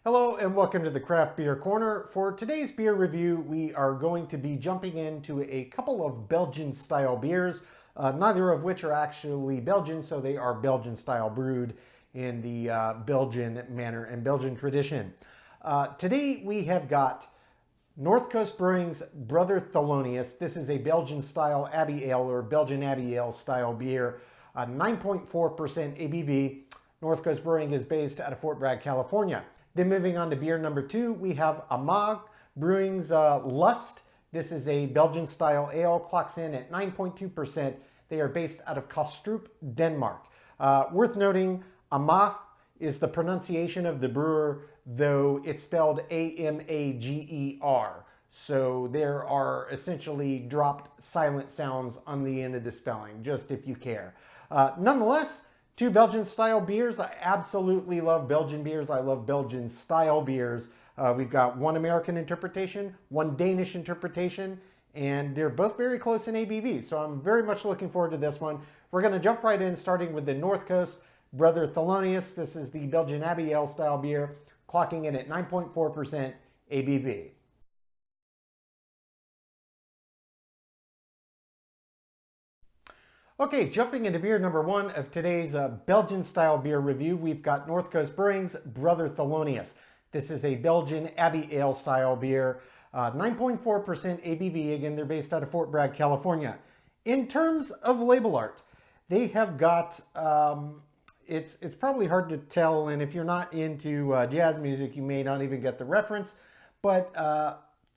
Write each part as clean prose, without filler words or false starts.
Hello and welcome to the Craft Beer Corner. For today's beer review, we are going to be jumping into a couple of Belgian-style beers, neither of which are actually Belgian, so they are Belgian-style brewed in the Belgian manner and Belgian tradition. Today we have got North Coast Brewing's Brother Thelonius. This is a Belgian-style Abbey Ale or Belgian Abbey Ale style beer, 9.4% ABV. North Coast Brewing is based out of Fort Bragg, California. Then moving on to beer number two, we have Amager Brewing's Lust. This is a Belgian-style ale, clocks in at 9.2%. They are based out of Kastrup, Denmark. Worth noting, Amager is the pronunciation of the brewer, though it's spelled A-M-A-G-E-R. So there are essentially dropped silent sounds on the end of the spelling, just if you care. Nonetheless, two Belgian-style beers. I absolutely love Belgian beers. I love Belgian-style beers. We've got one American interpretation, one Danish interpretation, and they're both very close in ABV. So I'm very much looking forward to this one. We're going to jump right in, starting with the North Coast Brother Thelonius. This is the Belgian Abbey Ale style beer, clocking in at 9.4% ABV. Okay, jumping into beer number one of today's Belgian-style beer review, we've got North Coast Brewing's Brother Thelonius. This is a Belgian Abbey Ale style beer, 9.4% ABV. Again, they're based out of Fort Bragg, California. In terms of label art, they have got, it's probably hard to tell, and if you're not into jazz music, you may not even get the reference, but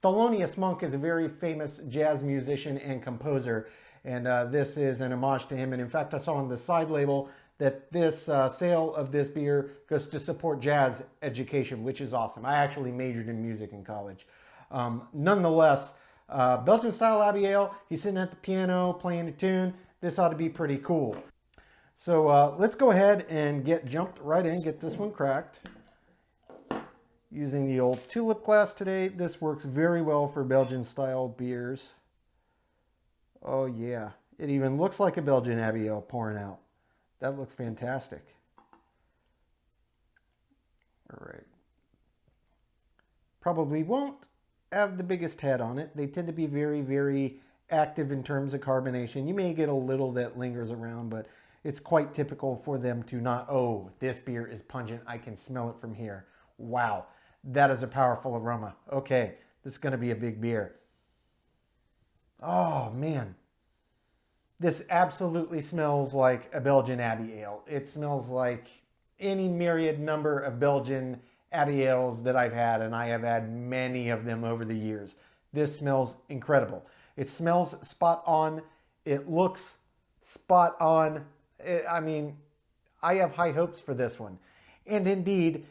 Thelonious Monk is a very famous jazz musician and composer. And this is an homage to him. And in fact, I saw on the side label that this sale of this beer goes to support jazz education, which is awesome. I actually majored in music in college. Nonetheless, Belgian-style Abbey Ale, he's sitting at the piano playing a tune. This ought to be pretty cool. So let's go ahead and jumped right in, get this one cracked. Using the old tulip glass today. This works very well for Belgian-style beers. Oh yeah, it even looks like a Belgian Abbey Ale pouring out. That looks fantastic. All right. Probably won't have the biggest head on it. They tend to be very, very active in terms of carbonation. You may get a little that lingers around, but it's quite typical for them to not, oh, this beer is pungent. I can smell it from here. Wow, that is a powerful aroma. Okay, this is going to be a big beer. Oh, man. This absolutely smells like a Belgian Abbey Ale. It smells like any myriad number of Belgian Abbey Ales that I've had, and I have had many of them over the years. This smells incredible. It smells spot on. It looks spot on. I mean, I have high hopes for this one. And indeed,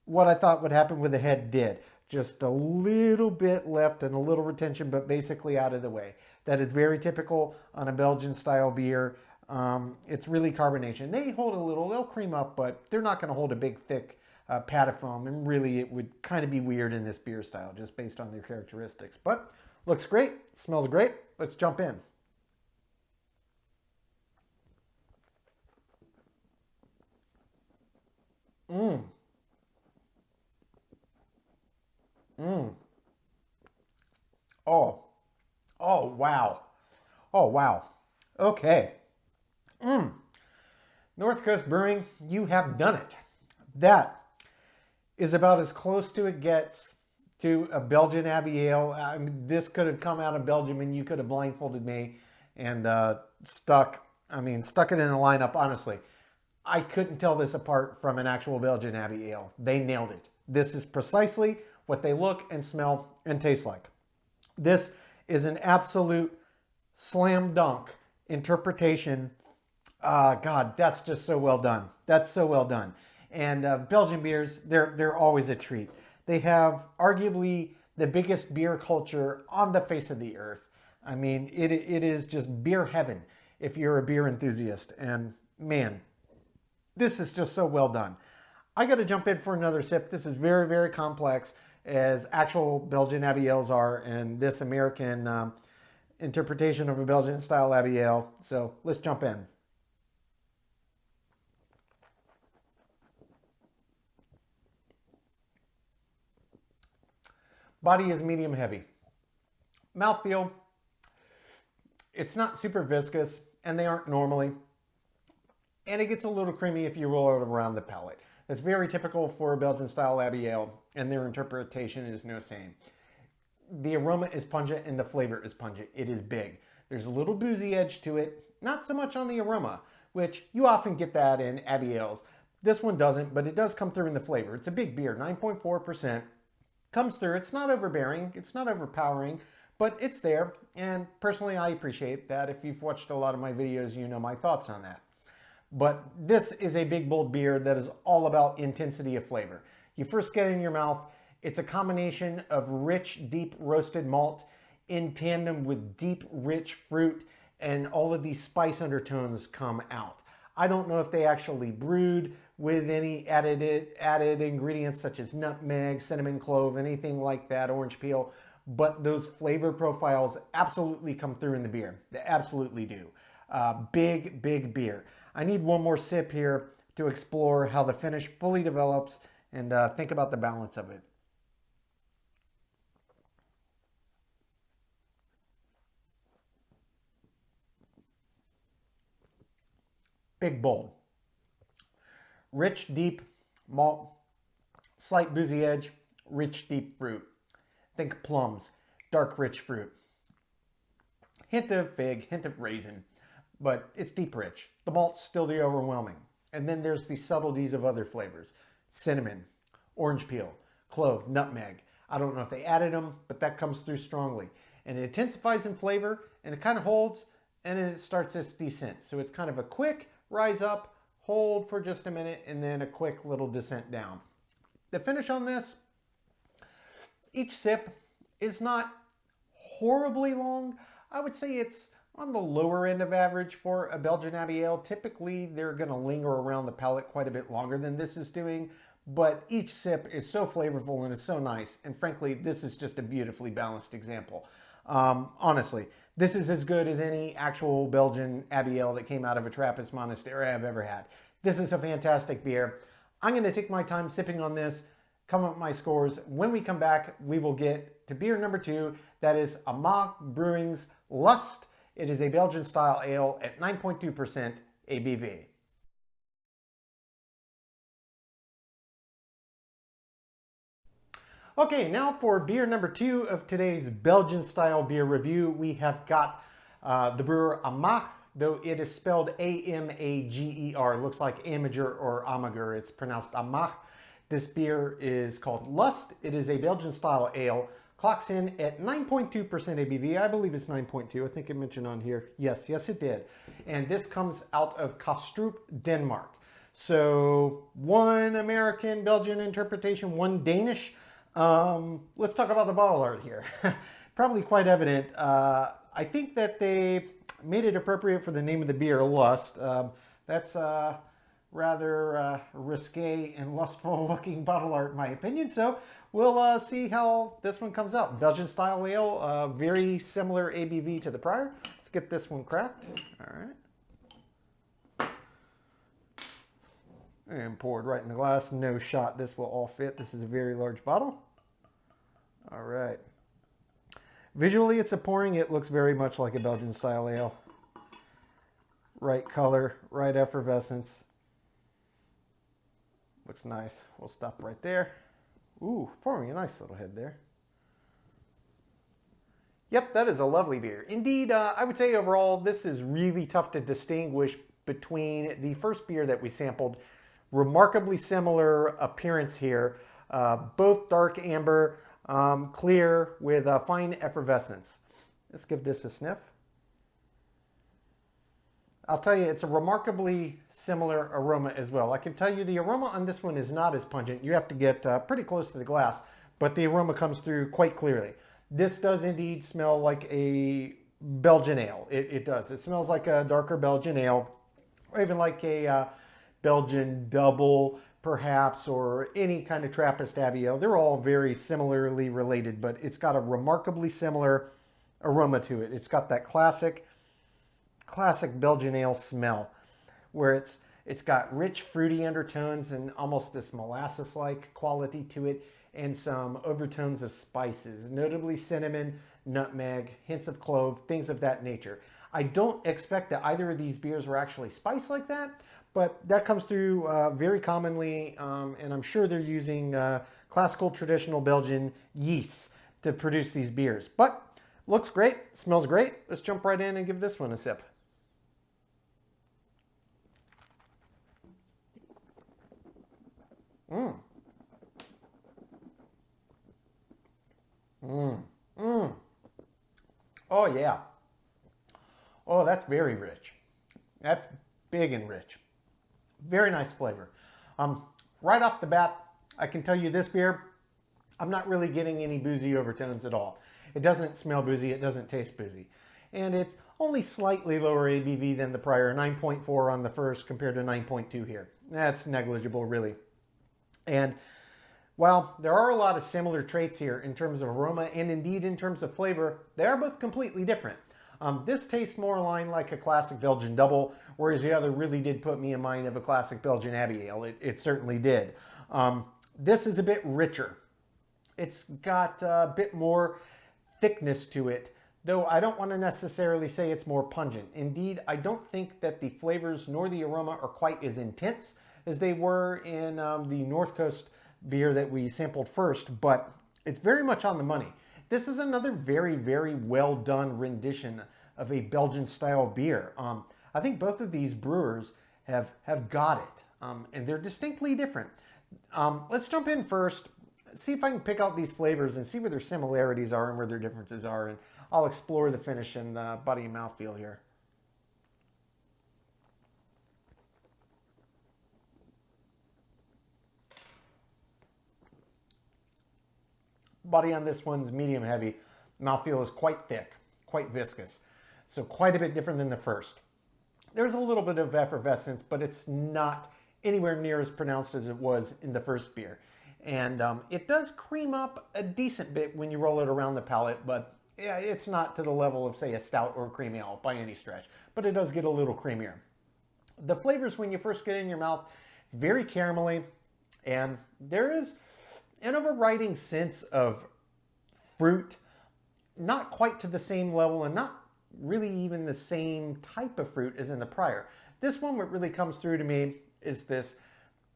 what I thought would happen with the head did. Just a little bit left and a little retention, but basically out of the way. That is very typical on a Belgian-style beer. It's really carbonation. They hold a little, they'll cream up, but they're not going to hold a big, thick pad of foam. And really, it would kind of be weird in this beer style, just based on their characteristics. But looks great, smells great. Let's jump in. Mmm. Mmm. Oh. Oh, wow. Oh, wow. Okay. North Coast Brewing, you have done it. That is about as close to it gets to a Belgian Abbey Ale. I mean, this could have come out of Belgium and you could have blindfolded me and stuck it in a lineup, honestly. I couldn't tell this apart from an actual Belgian Abbey Ale. They nailed it. This is precisely what they look and smell and taste like. This is an absolute slam dunk interpretation. God, that's just so well done. That's so well done. And Belgian beers, they're always a treat. They have arguably the biggest beer culture on the face of the earth. I mean, it is just beer heaven if you're a beer enthusiast. And man, this is just so well done. I got to jump in for another sip. This is very, very complex, as actual Belgian Abbey Ales are, and this American interpretation of a Belgian-style Abbey Ale. So let's jump in. Body is medium heavy. Mouthfeel, it's not super viscous, and they aren't normally. And it gets a little creamy if you roll it around the palate. That's very typical for a Belgian-style Abbey Ale, and their interpretation is no same. The aroma is pungent and the flavor is pungent. It is big. There's a little boozy edge to it, not so much on the aroma, which you often get that in Abbey Ales. This one doesn't, but it does come through in the flavor. It's a big beer, 9.4%. Comes through. It's not overbearing. It's not overpowering, but it's there. And personally, I appreciate that. If you've watched a lot of my videos, you know my thoughts on that. But this is a big, bold beer that is all about intensity of flavor. You first get it in your mouth. It's a combination of rich, deep roasted malt in tandem with deep, rich fruit, and all of these spice undertones come out. I don't know if they actually brewed with any added ingredients such as nutmeg, cinnamon clove, anything like that, orange peel, but those flavor profiles absolutely come through in the beer. They absolutely do. Big, big beer. I need one more sip here to explore how the finish fully develops and think about the balance of it. Big, bold. Rich, deep malt, slight boozy edge, rich, deep fruit. Think plums, dark, rich fruit. Hint of fig, hint of raisin, but it's deep, rich. The malt's still the overwhelming. And then there's the subtleties of other flavors. Cinnamon, orange peel, clove, nutmeg. I don't know if they added them, but that comes through strongly. And it intensifies in flavor, and it kind of holds, and then it starts its descent. So it's kind of a quick rise up, hold for just a minute, and then a quick little descent down. The finish on this, each sip is not horribly long. I would say it's on the lower end of average for a Belgian Abbey Ale. Typically, they're going to linger around the palate quite a bit longer than this is doing, but each sip is so flavorful and is so nice. And frankly, this is just a beautifully balanced example. Honestly, this is as good as any actual Belgian Abbey Ale that came out of a Trappist monastery I've ever had. This is a fantastic beer. I'm going to take my time sipping on this, come up with my scores. When we come back, we will get to beer number 2. That is Amager Brewing's Lust. It is a Belgian-style ale at 9.2% ABV. Okay, now for beer number 2 of today's Belgian-style beer review, we have got the brewer Amager, though it is spelled A-M-A-G-E-R. It looks like Amager or Amager. It's pronounced Amager. This beer is called Lust. It is a Belgian-style ale. Clocks in at 9.2% ABV. I believe it's 9.2. I think it mentioned on here. Yes, it did. And this comes out of Kastrup, Denmark. So one American Belgian interpretation, one Danish. Let's talk about the bottle art here. Probably quite evident. I think that they made it appropriate for the name of the beer, Lust. That's rather risque and lustful looking bottle art in my opinion. So we'll see how this one comes out. Belgian-style ale, very similar ABV to the prior. Let's get this one cracked. All right. And poured right in the glass. No shot. This will all fit. This is a very large bottle. All right. Visually, it's a pouring. It looks very much like a Belgian-style ale. Right color, right effervescence. Looks nice. We'll stop right there. Ooh, forming a nice little head there. Yep, that is a lovely beer. Indeed, I would say overall, this is really tough to distinguish between the first beer that we sampled. Remarkably similar appearance here. Both dark amber, clear with fine effervescence. Let's give this a sniff. I'll tell you, it's a remarkably similar aroma as well. I can tell you the aroma on this one is not as pungent. You have to get pretty close to the glass, but the aroma comes through quite clearly. This does indeed smell like a Belgian ale. It does. It smells like a darker Belgian ale, or even like a Belgian double, perhaps, or any kind of Trappist Abbey Ale. They're all very similarly related, but it's got a remarkably similar aroma to it. It's got that classic Belgian ale smell, where it's It's got rich fruity undertones and almost this molasses-like quality to it, and some overtones of spices, notably cinnamon, nutmeg, hints of clove, things of that nature. I don't expect that either of these beers were actually spiced like that, but that comes through very commonly, and I'm sure they're using classical traditional Belgian yeasts to produce these beers. But looks great, smells great. Let's jump right in and give this one a sip. Mmm. Mmm. Mmm. Oh, yeah. Oh, that's very rich. That's big and rich. Very nice flavor. Right off the bat, I can tell you this beer, I'm not really getting any boozy overtones at all. It doesn't smell boozy, it doesn't taste boozy. And it's only slightly lower ABV than the prior, 9.4 on the first compared to 9.2 here. That's negligible, really. And while there are a lot of similar traits here in terms of aroma and indeed in terms of flavor, they are both completely different. This tastes more aligned like a classic Belgian double, whereas the other really did put me in mind of a classic Belgian Abbey Ale. It certainly did. This is a bit richer. It's got a bit more thickness to it, though I don't want to necessarily say it's more pungent. Indeed, I don't think that the flavors nor the aroma are quite as intense as they were in the North Coast beer that we sampled first, but it's very much on the money. This is another very, very well done rendition of a Belgian style beer. I think both of these brewers have got it, and they're distinctly different. Let's jump in first, see if I can pick out these flavors and see where their similarities are and where their differences are, and I'll explore the finish and the body and mouthfeel here. Body on this one's medium heavy. Mouthfeel is quite thick, quite viscous. So quite a bit different than the first. There's a little bit of effervescence, but it's not anywhere near as pronounced as it was in the first beer. And it does cream up a decent bit when you roll it around the palate, but yeah, it's not to the level of, say, a stout or a cream ale by any stretch. But it does get a little creamier. The flavors, when you first get it in your mouth, it's very caramelly, and there is an overriding sense of fruit, not quite to the same level and not really even the same type of fruit as in the prior. This one, what really comes through to me is this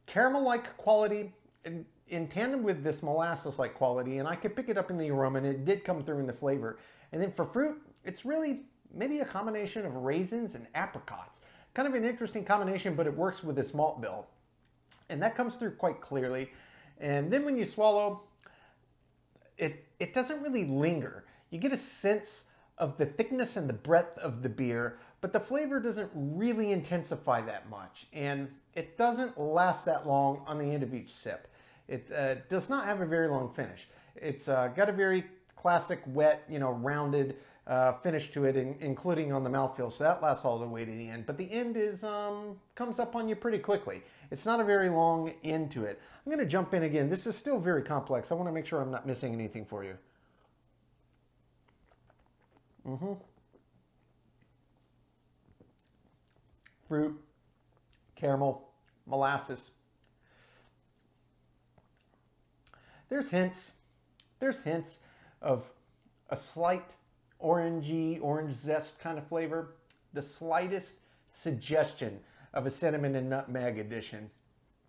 caramel-like quality in tandem with this molasses-like quality, and I could pick it up in the aroma, and it did come through in the flavor. And then for fruit, it's really maybe a combination of raisins and apricots. Kind of an interesting combination, but it works with this malt bill. And that comes through quite clearly. And then when you swallow, it doesn't really linger. You get a sense of the thickness and the breadth of the beer, but the flavor doesn't really intensify that much. And it doesn't last that long on the end of each sip. It does not have a very long finish. It's got a very classic wet, rounded finish to it, including on the mouthfeel, so that lasts all the way to the end. But the end is comes up on you pretty quickly. It's not a very long end to it. I'm going to jump in again. This is still very complex. I want to make sure I'm not missing anything for you. Fruit, caramel, molasses. There's hints of a slight orangey, orange zest kind of flavor. The slightest suggestion of a cinnamon and nutmeg addition.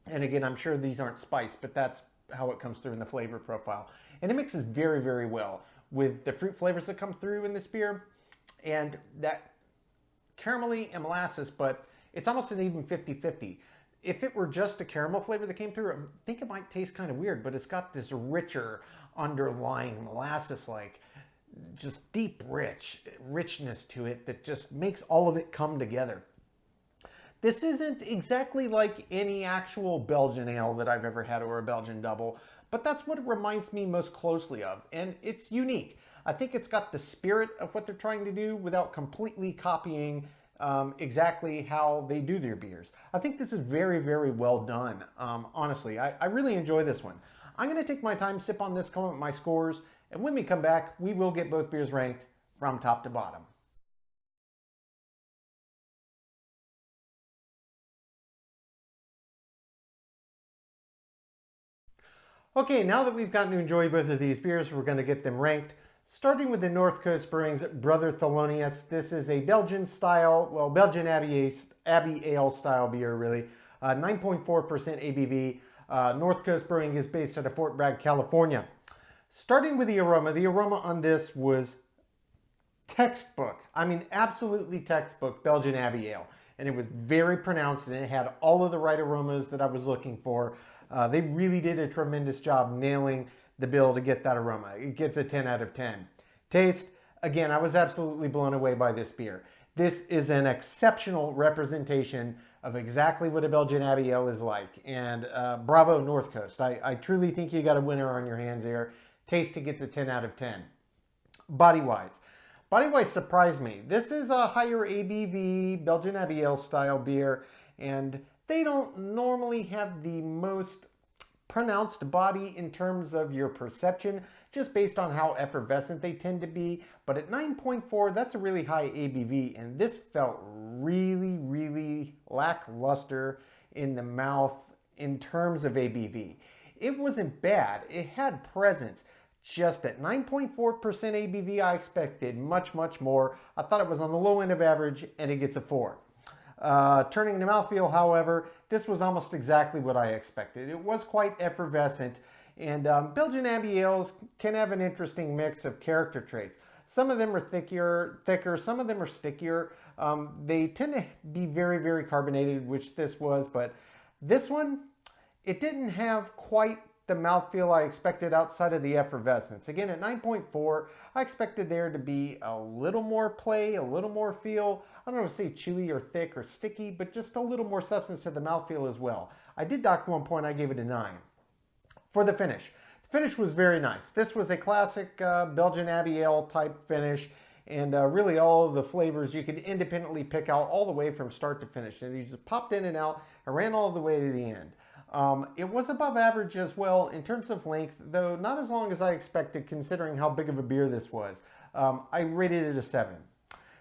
And again, I'm sure these aren't spiced, but that's how it comes through in the flavor profile. And it mixes very, very well with the fruit flavors that come through in this beer and that caramelly and molasses, but it's almost an even 50-50. If it were just a caramel flavor that came through, I think it might taste kind of weird, but it's got this richer underlying molasses-like, just deep richness to it that just makes all of it come together. This isn't exactly like any actual Belgian ale that I've ever had or a Belgian double, but that's what it reminds me most closely of, and it's unique. I think it's got the spirit of what they're trying to do without completely copying exactly how they do their beers. I think this is very, very well done. Honestly, I really enjoy this one. I'm going to take my time, sip on this, come up with my scores, and when we come back, we will get both beers ranked from top to bottom. Okay, now that we've gotten to enjoy both of these beers, we're going to get them ranked. Starting with the North Coast Brewing's Brother Thelonius. This is a Belgian style, well, Belgian Abbey Ale style beer, really. 9.4% ABV. North Coast Brewing is based out of Fort Bragg, California. Starting with the aroma on this was textbook. I mean, absolutely textbook Belgian Abbey Ale. And it was very pronounced, and it had all of the right aromas that I was looking for. They really did a tremendous job nailing the bill to get that aroma. It gets a 10 out of 10. Taste, again, I was absolutely blown away by this beer. This is an exceptional representation of exactly what a Belgian Abbey Ale is like. And bravo, North Coast. I truly think you got a winner on your hands here. Taste, it gets a 10 out of 10. Body-wise surprised me. This is a higher ABV Belgian Abbey Ale style beer, and they don't normally have the most pronounced body in terms of your perception, just based on how effervescent they tend to be. But at 9.4, that's a really high ABV, and this felt really, really lackluster in the mouth in terms of ABV. It wasn't bad. It had presence. Just at 9.4% ABV, I expected much, much more. I thought it was on the low end of average, and it gets a 4. Turning to mouthfeel, however, this was almost exactly what I expected. It was quite effervescent, and Belgian Abbey Ales can have an interesting mix of character traits. Some of them are thicker, some of them are stickier. They tend to be very, very carbonated, which this was, but this one, it didn't have quite the mouthfeel I expected outside of the effervescence. Again, at 9.4, I expected there to be a little more play, a little more feel. I don't know if say chewy or thick or sticky, but just a little more substance to the mouthfeel as well. I did dock 1 point, I gave it a 9. For the finish was very nice. This was a classic Belgian Abbey Ale type finish, and really all of the flavors you could independently pick out all the way from start to finish. And you just popped in and out and ran all the way to the end. It was above average as well in terms of length, though not as long as I expected considering how big of a beer this was. I rated it a 7.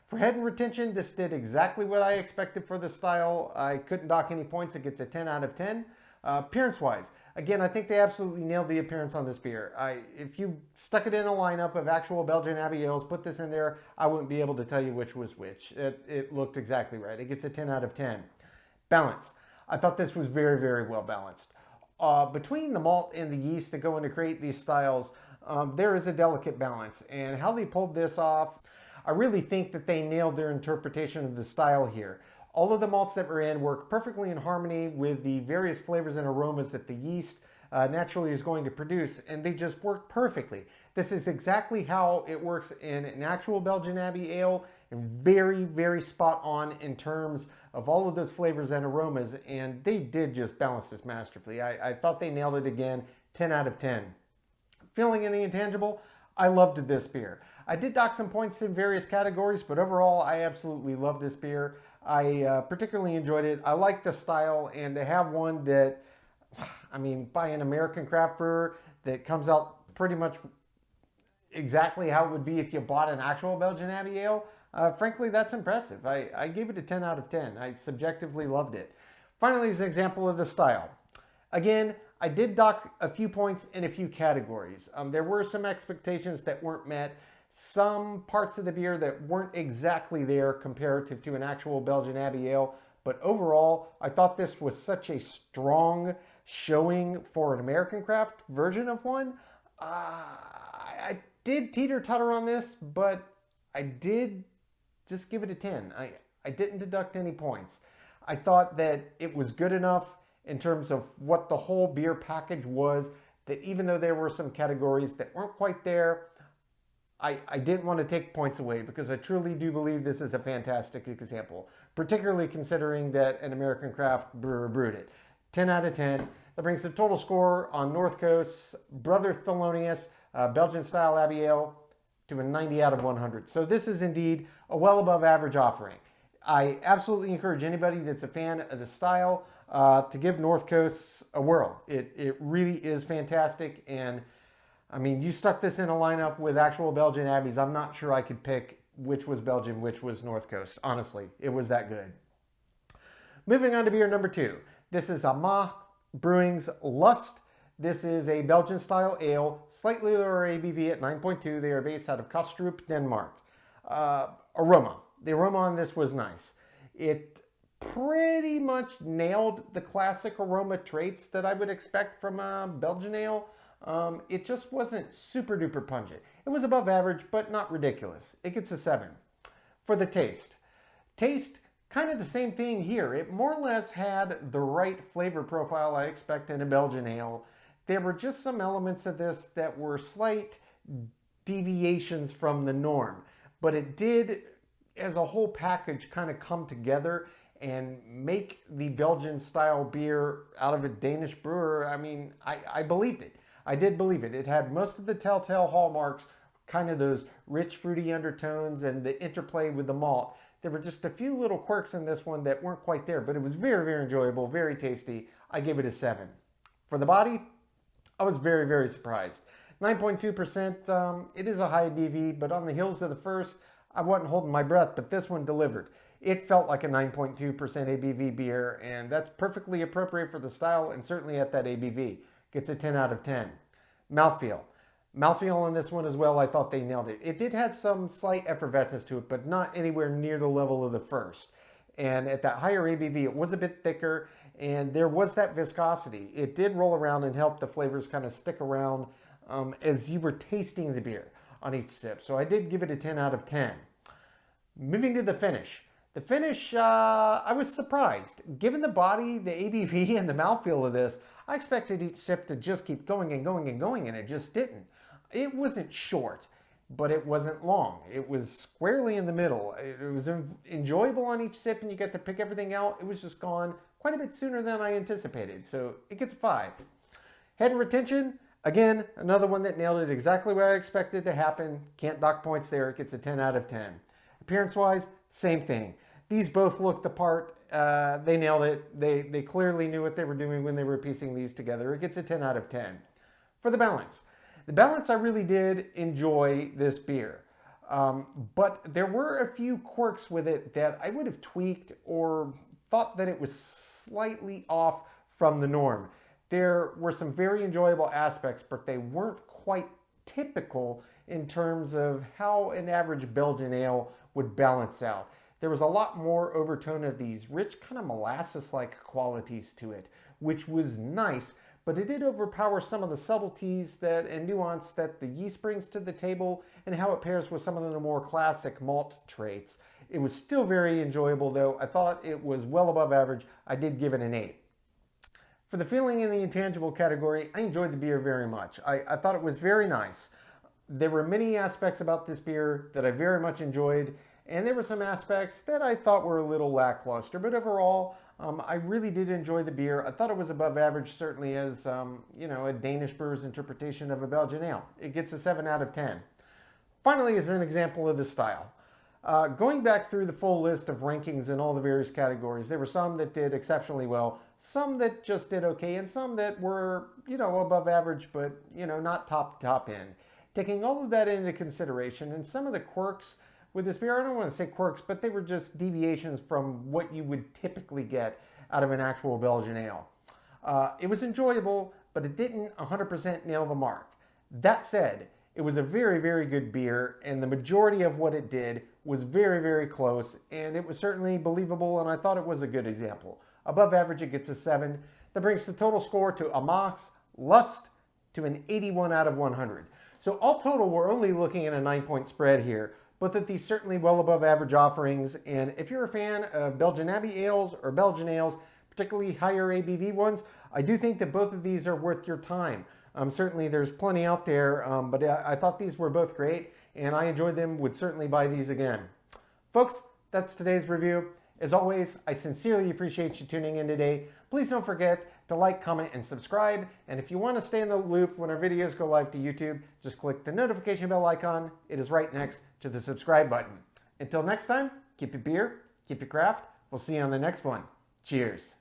For head and retention, this did exactly what I expected for the style. I couldn't dock any points. It gets a 10 out of 10. Appearance-wise, again, I think they absolutely nailed the appearance on this beer. If you stuck it in a lineup of actual Belgian Abbey Ales, put this in there, I wouldn't be able to tell you which was which. It looked exactly right. It gets a 10 out of 10. Balance. I thought this was very, very well balanced. Between the malt and the yeast that go in to create these styles, there is a delicate balance. And how they pulled this off, I really think that they nailed their interpretation of the style here. All of the malts that were in work perfectly in harmony with the various flavors and aromas that the yeast naturally is going to produce, and they just work perfectly. This is exactly how it works in an actual Belgian Abbey Ale, and very, very spot on in terms of all of those flavors and aromas, and they did just balance this masterfully. I thought they nailed it again, 10 out of 10. Feeling in the intangible, I loved this beer. I did dock some points in various categories, but overall, I absolutely love this beer. I particularly enjoyed it. I like the style, and to have one that, I mean, by an American craft brewer that comes out pretty much exactly how it would be if you bought an actual Belgian Abbey Ale, frankly, that's impressive. I gave it a 10 out of 10. I subjectively loved it. Finally, as an example of the style. Again, I did dock a few points in a few categories. There were some expectations that weren't met. Some parts of the beer that weren't exactly there comparative to an actual Belgian Abbey Ale. But overall, I thought this was such a strong showing for an American craft version of one. I did teeter-totter on this, but I did just give it a 10. I didn't deduct any points. I thought that it was good enough in terms of what the whole beer package was, that even though there were some categories that weren't quite there, I didn't want to take points away, because I truly do believe this is a fantastic example, particularly considering that an American craft brewer brewed it. 10 out of 10. That brings the total score on North Coast's Brother Thelonius Belgian-Style Abbey Ale to a 90 out of 100. So this is indeed a well above average offering. I absolutely encourage anybody that's a fan of the style to give North Coast a whirl. It really is fantastic, and I mean, you stuck this in a lineup with actual Belgian Abbeys, I'm not sure I could pick which was Belgian, which was North Coast. Honestly, it was that good. Moving on to beer number 2. This is Amager Brewing's Lust. This is a Belgian-style ale, slightly lower ABV at 9.2. They are based out of Kastrup, Denmark. Aroma. The aroma on this was nice. It pretty much nailed the classic aroma traits that I would expect from a Belgian ale. It just wasn't super duper pungent. It was above average, but not ridiculous. It gets a 7. For the taste. Taste, kind of the same thing here. It more or less had the right flavor profile I expect in a Belgian ale. There were just some elements of this that were slight deviations from the norm, but it did, as a whole package, kind of come together and make the Belgian style beer out of a Danish brewer. I mean, I believed it. I did believe it. It had most of the telltale hallmarks, kind of those rich fruity undertones and the interplay with the malt. There were just a few little quirks in this one that weren't quite there, but it was very, very enjoyable, very tasty. I gave it a 7. For the body, I was very, very surprised. 9.2%, it is a high ABV, but on the heels of the first, I wasn't holding my breath, but this one delivered. It felt like a 9.2% ABV beer, and that's perfectly appropriate for the style and certainly at that ABV. Gets a 10 out of 10. Mouthfeel. Mouthfeel on this one as well, I thought they nailed it. It did have some slight effervescence to it, but not anywhere near the level of the first. And at that higher ABV, it was a bit thicker, and there was that viscosity. It did roll around and help the flavors kind of stick around as you were tasting the beer on each sip. So I did give it a 10 out of 10. Moving to the finish. The finish, I was surprised. Given the body, the ABV, and the mouthfeel of this, I expected each sip to just keep going and going and going, and it just didn't. It wasn't short, but it wasn't long. It was squarely in the middle. It was enjoyable on each sip, and you get to pick everything out. It was just gone quite a bit sooner than I anticipated, so it gets a 5. Head and retention, again, another one that nailed it exactly what I expected to happen. Can't dock points there. It gets a 10 out of 10. Appearance-wise, same thing. These both looked the part. They nailed it. They clearly knew what they were doing when they were piecing these together. It gets a 10 out of 10. For the balance. The balance, I really did enjoy this beer. But there were a few quirks with it that I would have tweaked or thought that it was slightly off from the norm. There were some very enjoyable aspects, but they weren't quite typical in terms of how an average Belgian ale would balance out. There was a lot more overtone of these rich, kind of molasses-like qualities to it, which was nice, but it did overpower some of the subtleties and nuance that the yeast brings to the table and how it pairs with some of the more classic malt traits. It was still very enjoyable, though. I thought it was well above average. I did give it an 8. For the feeling in the intangible category, I enjoyed the beer very much. I thought it was very nice. There were many aspects about this beer that I very much enjoyed, and there were some aspects that I thought were a little lackluster, but overall, I really did enjoy the beer. I thought it was above average, certainly as, a Danish brewer's interpretation of a Belgian ale. It gets a 7 out of 10. Finally, as an example of the style. Going back through the full list of rankings in all the various categories, there were some that did exceptionally well, some that just did okay, and some that were, above average, but, not top end. Taking all of that into consideration and some of the quirks with this beer, I don't want to say quirks, but they were just deviations from what you would typically get out of an actual Belgian ale. It was enjoyable, but it didn't 100% nail the mark. That said, it was a very, very good beer, and the majority of what it did was very, very close, and it was certainly believable, and I thought it was a good example. Above average, it gets a 7. That brings the total score to a Max Lust to an 81 out of 100. So all total, we're only looking at a 9-point spread here, but that these certainly well above average offerings. And if you're a fan of Belgian Abbey ales or Belgian ales, particularly higher ABV ones, I do think that both of these are worth your time. Certainly there's plenty out there, but I thought these were both great and I enjoyed them, would certainly buy these again. Folks, that's today's review. As always, I sincerely appreciate you tuning in today. Please don't forget to like, comment, and subscribe. And if you want to stay in the loop when our videos go live to YouTube, just click the notification bell icon. It is right next to the subscribe button. Until next time, keep your beer, keep your craft. We'll see you on the next one. Cheers.